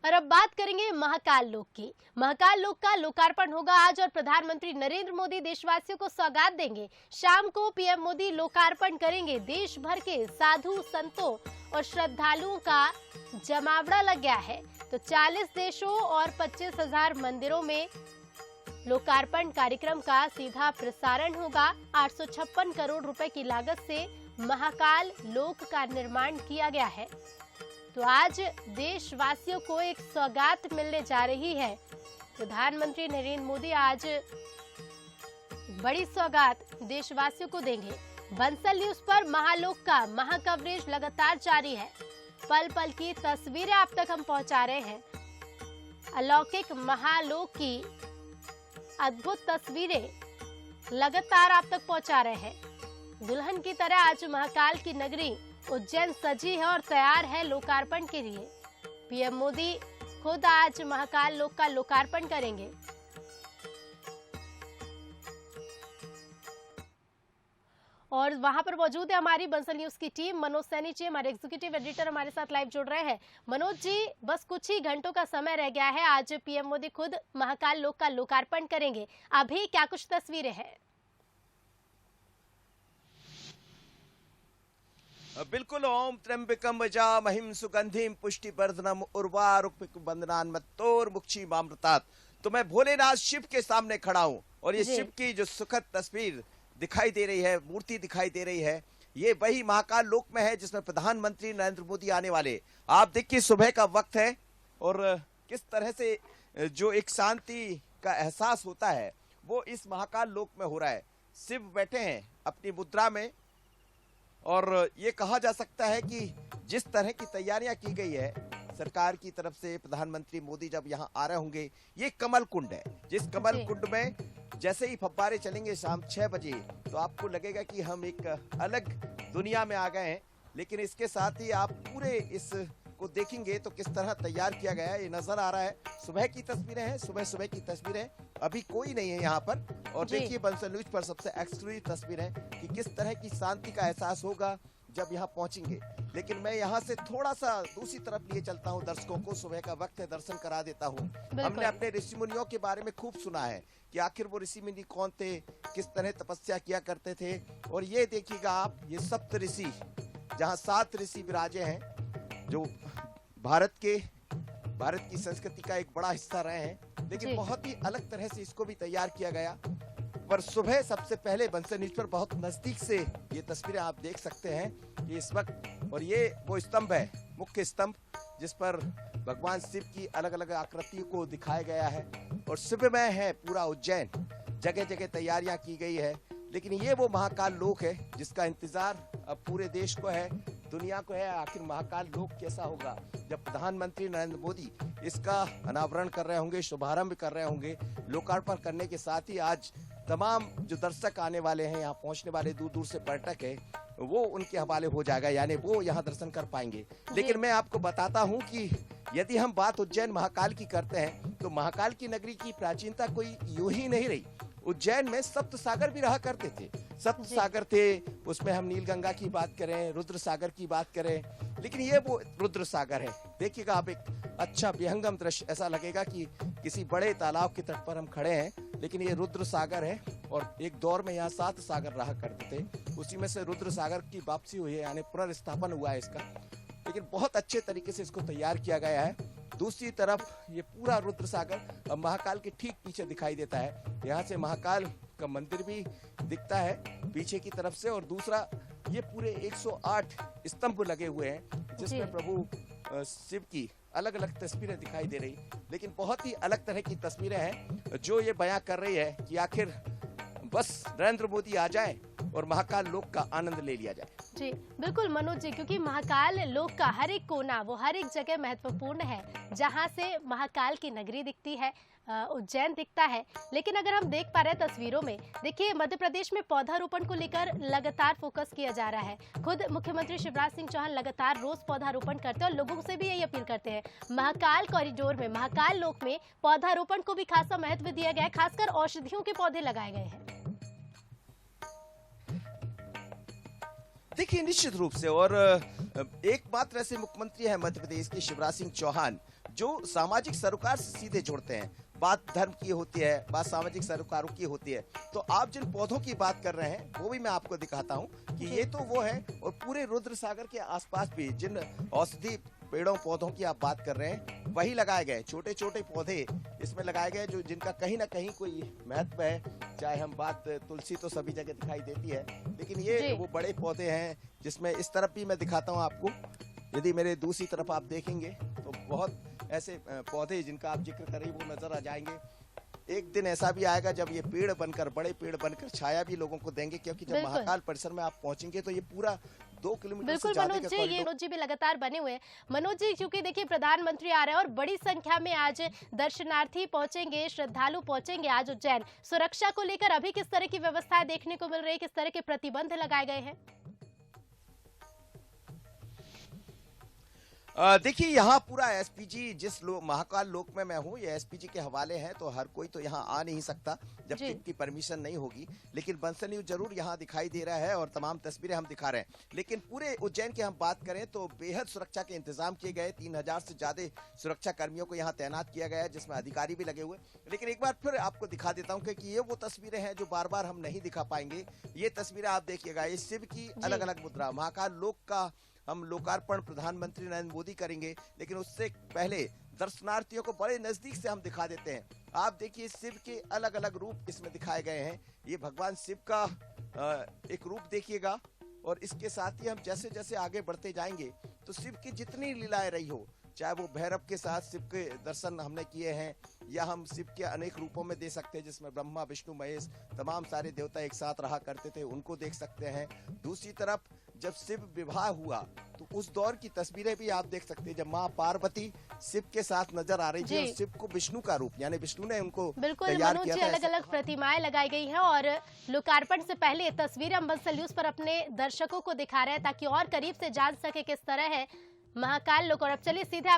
और अब बात करेंगे महाकाल लोक की। महाकाल लोक का लोकार्पण होगा आज और प्रधानमंत्री नरेंद्र मोदी देशवासियों को सौगात देंगे। शाम को पीएम मोदी लोकार्पण करेंगे। देश भर के साधु संतों और श्रद्धालुओं का जमावड़ा लग गया है। तो 40 देशों और 25,000 मंदिरों में लोकार्पण कार्यक्रम का सीधा प्रसारण होगा। 856 करोड़ रुपए की लागत से महाकाल लोक का निर्माण किया गया है। तो आज देशवासियों को एक सौगात मिलने जा रही है। प्रधानमंत्री नरेंद्र मोदी आज बड़ी सौगात देशवासियों को देंगे। बंसल न्यूज पर महालोक का महाकवरेज लगातार जारी है। पल पल की तस्वीरें आप तक हम पहुंचा रहे हैं। अलौकिक महालोक की अद्भुत तस्वीरें लगातार आप तक पहुंचा रहे हैं। दुल्हन की तरह आज महाकाल की नगरी उज्जैन सजी है और तैयार है लोकार्पण के लिए। पीएम मोदी खुद आज महाकाल लोक का लोकार्पण करेंगे। और वहां पर मौजूद है हमारी बंसल न्यूज की टीम। मनोज सैनी जी हमारे एग्जीक्यूटिव एडिटर हमारे साथ लाइव जुड़ रहे हैं। मनोज जी, बस कुछ ही घंटों का समय रह गया है। आज पीएम मोदी खुद महाकाल लोक का लोकार्पण करेंगे। अभी क्या कुछ तस्वीरें हैं? बिल्कुल। ओम त्र्यंबकम यजामहे सुगंधिम पुष्टिवर्धनम उर्वारुकमिव बंधनान्मत्तोर्मुक्षीमामृतात्। तो मैं भोलेनाथ शिव के सामने खड़ा हूँ और ये शिव की जो सुखद तस्वीर दिखाई दे रही है, मूर्ति दिखाई दे रही है, ये वही महाकाल लोक में है जिसमें प्रधानमंत्री नरेंद्र मोदी आने वाले। आप देखिए सुबह का वक्त है और किस तरह से जो एक शांति का एहसास होता है वो इस महाकाल लोक में हो रहा है। शिव बैठे हैं अपनी मुद्रा में और ये कहा जा सकता है कि जिस तरह की तैयारियां की गई है सरकार की तरफ से, प्रधानमंत्री मोदी जब यहाँ आ रहे होंगे, ये कमल कुंड है। जिस कमल कुंड में जैसे ही फव्वारे चलेंगे शाम 6 बजे तो आपको लगेगा कि हम एक अलग दुनिया में आ गए हैं। लेकिन इसके साथ ही आप पूरे इस को देखेंगे तो किस तरह तैयार किया गया है ये नजर आ रहा है। सुबह की तस्वीरें हैं, सुबह की तस्वीरें। अभी कोई नहीं है यहाँ पर और देखिए बंसल न्यूज पर सबसे एक्सक्लूसिव तस्वीर है कि किस तरह की शांति का एहसास होगा जब यहाँ पहुंचेंगे। लेकिन मैं यहाँ से थोड़ा सा दूसरी तरफ लिए चलता हूँ, दर्शकों को सुबह का वक्त है, दर्शन करा देता हूँ। हमने अपने ऋषि मुनियों के बारे में खूब सुना है कि आखिर वो ऋषि मुनि कौन थे, किस तरह तपस्या किया करते थे। और ये देखिएगा आप, ये सप्त ऋषि, जहाँ 7 ऋषि विराजे हैं जो भारत की संस्कृति का एक बड़ा हिस्सा रहे हैं। लेकिन बहुत ही अलग तरह से इसको भी तैयार किया गया। पर सुबह सबसे पहले बंसल न्यूज पर बहुत नजदीक से ये तस्वीरें आप देख सकते हैं कि इस वक्त, और ये वो स्तंभ है, मुख्य स्तंभ, जिस पर भगवान शिव की अलग अलग आकृतियों को दिखाया गया है। और शिवमय है पूरा उज्जैन, जगह जगह तैयारियां की गई है। लेकिन ये वो महाकाल लोक है जिसका इंतजार अब पूरे देश को है, दुनिया को है। आखिर महाकाल लोक कैसा होगा जब प्रधानमंत्री नरेंद्र मोदी इसका अनावरण कर रहे होंगे, शुभारंभ कर रहे होंगे। लोकार्पण करने के साथ ही आज तमाम जो दर्शक आने वाले हैं, यहाँ पहुंचने वाले दूर दूर से पर्यटक है, वो उनके हवाले हो जाएगा, यानी वो यहाँ दर्शन कर पाएंगे। लेकिन मैं आपको बताता हूँ कि यदि हम बात उज्जैन महाकाल की करते हैं तो महाकाल की नगरी की प्राचीनता कोई यूं ही नहीं रही। उज्जैन में सप्त सागर भी रहा करते थे। सप्त सागर थे, उसमें हम नीलगंगा की बात करें, रुद्र सागर की बात करें, लेकिन ये वो रुद्र सागर है। देखिएगा आप, एक अच्छा विहंगम दृश्य, ऐसा लगेगा कि किसी बड़े तालाब के तट पर हम खड़े हैं, लेकिन ये रुद्र सागर है। और एक दौर में यहाँ 7 सागर रहा करते थे, उसी में से रुद्र सागर की वापसी हुई है, यानी पुनर्स्थापन हुआ है इसका। लेकिन बहुत अच्छे तरीके से इसको तैयार किया गया है। दूसरी तरफ ये पूरा रुद्र सागर महाकाल के ठीक पीछे दिखाई देता है। यहाँ से महाकाल का मंदिर भी दिखता है पीछे की तरफ से। और दूसरा, ये पूरे 108 स्तंभ लगे हुए हैं जिसमें प्रभु शिव की अलग अलग तस्वीरें दिखाई दे रही। लेकिन बहुत ही अलग तरह की तस्वीरें हैं जो ये बयां कर रही है कि आखिर बस नरेंद्र मोदी आ जाए और महाकाल लोक का आनंद ले लिया जाए। जी बिल्कुल मनोज जी, क्योंकि महाकाल लोक का हर एक कोना, वो हर एक जगह महत्वपूर्ण है जहां से महाकाल की नगरी दिखती है, उज्जैन दिखता है। लेकिन अगर हम देख पा रहे हैं तस्वीरों में, देखिए मध्य प्रदेश में पौधारोपण को लेकर लगातार फोकस किया जा रहा है। खुद मुख्यमंत्री शिवराज सिंह चौहान लगातार रोज पौधारोपण करते हैं और लोगों से भी यही अपील करते हैं। महाकाल कॉरिडोर में, महाकाल लोक में पौधारोपण को भी खासा महत्व दिया गया है, खासकर औषधियों के पौधे लगाए गए हैं। देखिए निश्चित रूप से, और एक मात्र ऐसे मुख्यमंत्री है मध्य प्रदेश के, शिवराज सिंह चौहान, जो सामाजिक सरोकार से सीधे जुड़ते हैं। बात धर्म की होती है, बात सामाजिक सरोकारों की होती है। तो आप जिन पौधों की बात कर रहे हैं वो भी मैं आपको दिखाता हूँ कि ये तो वो है, और पूरे रुद्र सागर के आसपास भी जिन औषधि पेड़ों पौधों की आप बात कर रहे हैं वही लगाए गए, छोटे छोटे पौधे इसमें लगाए गए जो जिनका कहीं ना कहीं कोई महत्व है। चाहे हम बात, तुलसी तो सभी जगह दिखाई देती है, लेकिन ये वो बड़े पौधे हैं जिसमें इस तरफ भी मैं दिखाता हूँ आपको। यदि मेरे दूसरी तरफ आप देखेंगे तो बहुत ऐसे पौधे जिनका आप जिक्र करें वो नजर आ जाएंगे। एक दिन ऐसा भी आएगा जब ये पेड़ बनकर, बड़े पेड़ बनकर छाया भी लोगों को देंगे, क्योंकि जब महाकाल परिसर में आप पहुंचेंगे तो ये पूरा 2 किलोमीटर बिल्कुल से ज्यादा मनोज का जी, ये मनोज जी भी लगातार बने हुए हैं। मनोज जी, क्योंकि देखिए प्रधानमंत्री आ रहे हैं और बड़ी संख्या में आज दर्शनार्थी पहुंचेंगे, श्रद्धालु पहुंचेंगे आज उज्जैन। सुरक्षा को लेकर अभी किस तरह की व्यवस्थाएं देखने को मिल रही है, किस तरह के प्रतिबंध लगाए गए हैं? देखिए यहाँ पूरा एसपीजी, जिस महाकाल लोक में मैं हूँ, ये एसपीजी के हवाले है, तो हर कोई तो यहाँ आ नहीं सकता जब तक की परमिशन नहीं होगी। लेकिन बंसल न्यूज जरूर यहाँ दिखाई दे रहा है और तमाम तस्वीरें हम दिखा रहे हैं। लेकिन पूरे उज्जैन की हम बात करें तो बेहद सुरक्षा के इंतजाम किए गए। 3000 से ज्यादा सुरक्षा कर्मियों को यहाँ तैनात किया गया है, जिसमें अधिकारी भी लगे हुए। लेकिन एक बार फिर आपको दिखा देता हूँ कि ये वो तस्वीरें हैं जो बार बार हम नहीं दिखा पाएंगे। ये तस्वीरें आप देखिएगा, ये शिव की अलग अलग मुद्रा, महाकाल लोक का हम लोकार्पण प्रधानमंत्री नरेंद्र मोदी करेंगे, लेकिन उससे पहले दर्शनार्थियों को बड़े नजदीक से हम दिखा देते हैं। आप देखिए शिव के अलग अलग रूप इसमें दिखाए गए हैं। ये भगवान शिव का एक रूप देखिएगा, और इसके साथ ही हम जैसे जैसे आगे बढ़ते जाएंगे तो शिव की जितनी लीलाएं रही हो, चाहे वो भैरव के साथ शिव के दर्शन हमने किए हैं, या हम शिव के अनेक रूपों में दे सकते हैं, जिसमें ब्रह्मा विष्णु महेश तमाम सारे देवता एक साथ रहा करते थे, उनको देख सकते हैं। दूसरी तरफ जब शिव विवाह हुआ तो उस दौर की तस्वीरें भी आप देख सकते हैं, जब माँ पार्वती शिव के साथ नजर आ रही थी, और शिव को विष्णु का रूप, यानी विष्णु ने उनको तैयार किया था। अलग अलग प्रतिमाएं लगाई गई हैं और लोकार्पण से पहले तस्वीरें हम बंसल न्यूज पर अपने दर्शकों को दिखा रहे हैं ताकि और करीब से जान सके किस तरह है महाकाल लोक। और अब चलिए सीधे